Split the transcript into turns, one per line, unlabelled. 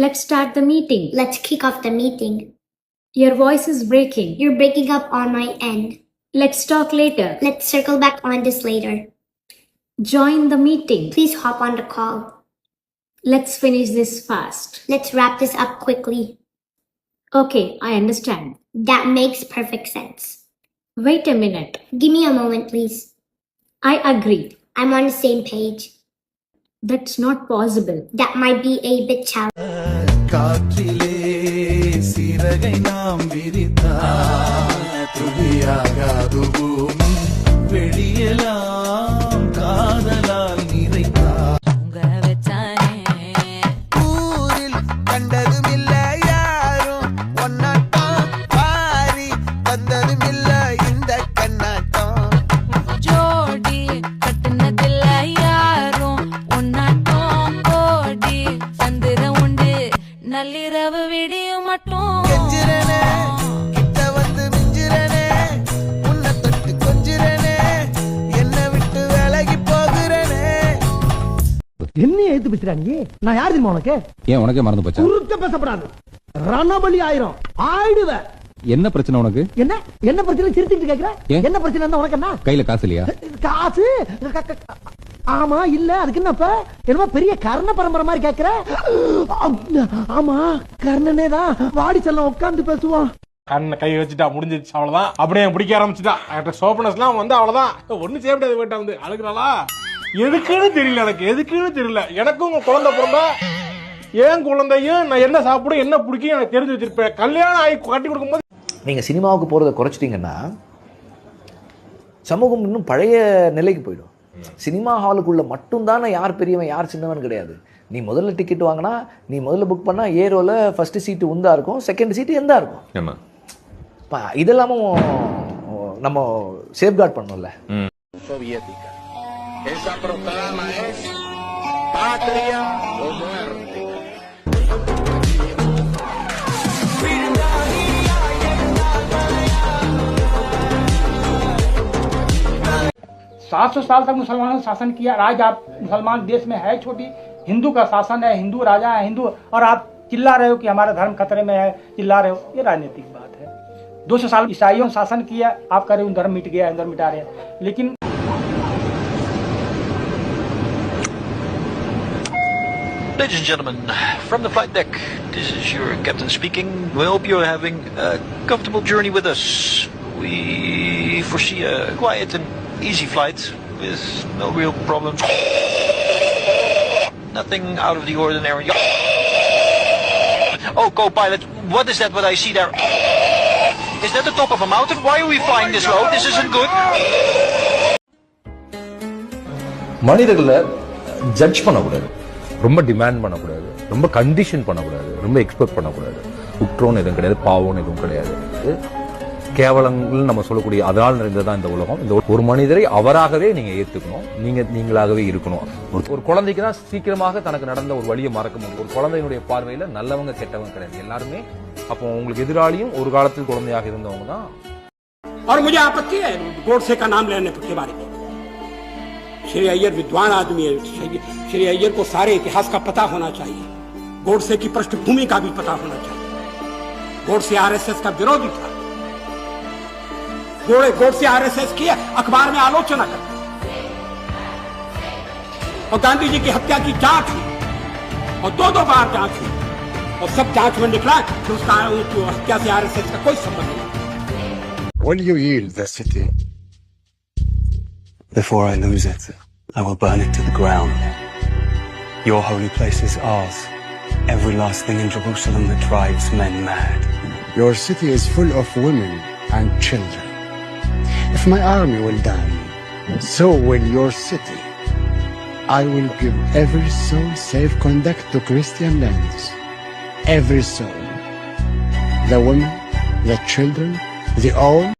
Let's start the meeting.
Let's kick off the meeting.
Your voice is breaking.
You're breaking up on my end.
Let's talk later.
Let's circle back on this later.
Join the meeting.
Please hop on the call.
Let's finish this fast.
Let's wrap this up quickly.
Okay, I understand.
That makes perfect sense.
Wait a minute.
Give me a moment, please.
I agree.
I'm on the same page.
That's not possible.
That might be a bit challenging.
காற்றிலே சிறகை நாம் விரித்தால் துளியாகாது பூமி வெளியெல்லாம் காதலால் நிறைத்தார் ஊரில் கண்டதும் இல்ல யாரும் ஒன்னாட்டம் பாரி வந்ததும் இல்ல இந்த கண்ணாட்டம்
ஜோடி கட்டுனதில்ல யாரும் ஒன்னாட்டம் கோடி சந்திர உண்டு நள்ளிரவு விடியும் மட்டும்
கெஞ்சிரனே கிட்ட வந்து மிஞ்சிரனே உன்னை தொட்டு கொஞ்சிரனே என்னை விட்டு விலகி போகிறனே
என்ன எழுத்து பிச்சுறா நீ? நான் யார் தெரியுமா உனக்கு?
ஏன் உனக்கே மறந்து போச்சா?
குறுக்க பேசப்படாது. ரணபலி ஆயிரும். ஆயிடுவ.
என்ன பிரச்சனை உனக்கு?
என்ன என்ன பிரச்சனை சிரிச்சிட்டு கேக்குற?
ஏன்?
என்ன பிரச்சனை என்ன உனக்கு? என்ன
கையில காசு இல்லையா?
காசு ஆமா இல்ல அதுக்கு என்னப்ப என்னமோ பெரிய கர்ண பரம்பரை மாதிரி கேக்குற? ஆமா கர்ணனே தான். வாடி செல்லம் உட்கார்ந்து பேசுவான்.
கண்ணை கை வச்சுட்டா முடிஞ்சிருச்சு, அவ்வளவுதான். அப்படியே பிடிக்க ஆரம்பிச்சுட்டா. சோப்பனஸ் எல்லாம் வந்து அவ்வளவுதான், ஒண்ணு செய்ய முடியாது. வீட்டை வந்து அழுகுறாளா எதுக்குன்னு தெரியல, எனக்கு எதுக்குன்னு தெரியல. எனக்கும் உங்க குழந்தை பிறந்தா ஏன் குழந்தையும் நான் என்ன சாப்பிடும் என்ன பிடிக்கும் எனக்கு தெரிஞ்சு வச்சிருப்பேன். கல்யாணம் ஆகி கட்டி கொடுக்கும்போது
நீங்கள் சினிமாவுக்கு போகிறத குறைச்சிட்டிங்கன்னா சமூகம் இன்னும் பழைய நிலைக்கு போயிடும். சினிமா ஹாலுக்குள்ளே மட்டும்தானே யார் பெரியவன் யார் சின்னவன் கிடையாது. நீ முதல்ல டிக்கெட் வாங்கினா, நீ முதல்ல புக் பண்ணால் ஏரோவில் ஃபஸ்ட்டு சீட்டு உந்தா இருக்கும், செகண்ட் சீட்டு எந்தா இருக்கும். இதெல்லாமும் நம்ம சேஃப்கார்ட் பண்ணோம்ல.
सात सौ साल तक मुसलमानों ने शासन किया। आज आप मुसलमान देश में है छोटी, हिंदू का शासन है, हिंदू राजा है, हिंदू, और आप चिल्ला रहे हो कि हमारा धर्म खतरे में है, चिल्ला रहे हो। ये राजनीतिक बात है। 200 साल ईसाइयों ने शासन किया, आप कह रहे हो धर्म मिट गया, धर्म मिटा रहे हैं। लेकिन
Ladies and gentlemen, from the flight deck, this is your captain speaking. We hope you're having a comfortable journey with us. We foresee a quiet and easy flight with no real problems. Nothing out of the ordinary. Oh, co-pilot, what is that what I see there? Is that the top of a mountain? Why are we flying this low? This isn't good.
மனிதர்களை judge பண்ணக்கூடாது, ரொம்ப demand பண்ணக்கூடாது, ரொம்ப condition பண்ணக்கூடாது, ரொம்ப expect பண்ணக்கூடாது. குற்றம்னு எதுவும் கிடையாது, பாவம்னு எதுவும் கிடையாது. கேவலங்கள் நம்ம சொல்லக்கூடிய அதனால் நிறைந்ததான் இந்த உலகம். இந்த ஒரு மனிதரை அவராகவே நீங்க ஏத்துக்கணும், நீங்களாகவே இருக்கணும். ஒரு குழந்தைக்கு தான் சீக்கிரமாக தனக்கு நடந்த ஒரு வழியை மறக்க முடியும். ஒரு குழந்தையினுடைய பார்வையில நல்லவங்க கெட்டவங்க கிடையாது, எல்லாருமே. அப்போ உங்களுக்கு எதிராளியும் ஒரு காலத்தில் குழந்தையாக இருந்தவங்க தான்.
और मुझे आपत्ति है गोडसे का नाम लेने के बारे में। श्री अय्यर विद्वान आदमी है, श्री अय्यर को सारे इतिहास का पता होना चाहिए, गोडसे की पृष्ठभूमि का भी पता होना चाहिए। गोडसे आरएसएस का विरोधी था, गोडसे आरएसएस की अखबार में आलोचना करता, और गांधी जी की हत्या की जांच हुई, और दो बार जांच हुई, और सब जांच में निकला कि उसका हत्या से आरएसएस का कोई संबंध नहीं।
Will you yield the city? Before I lose it, I will burn it to the ground. Your holy place is ours. Every last thing in Jerusalem that drives men mad.
Your city is full of women and children. If my army will die, so will your city. I will give every soul safe conduct to Christian lands. Every soul. The women, the children, the old.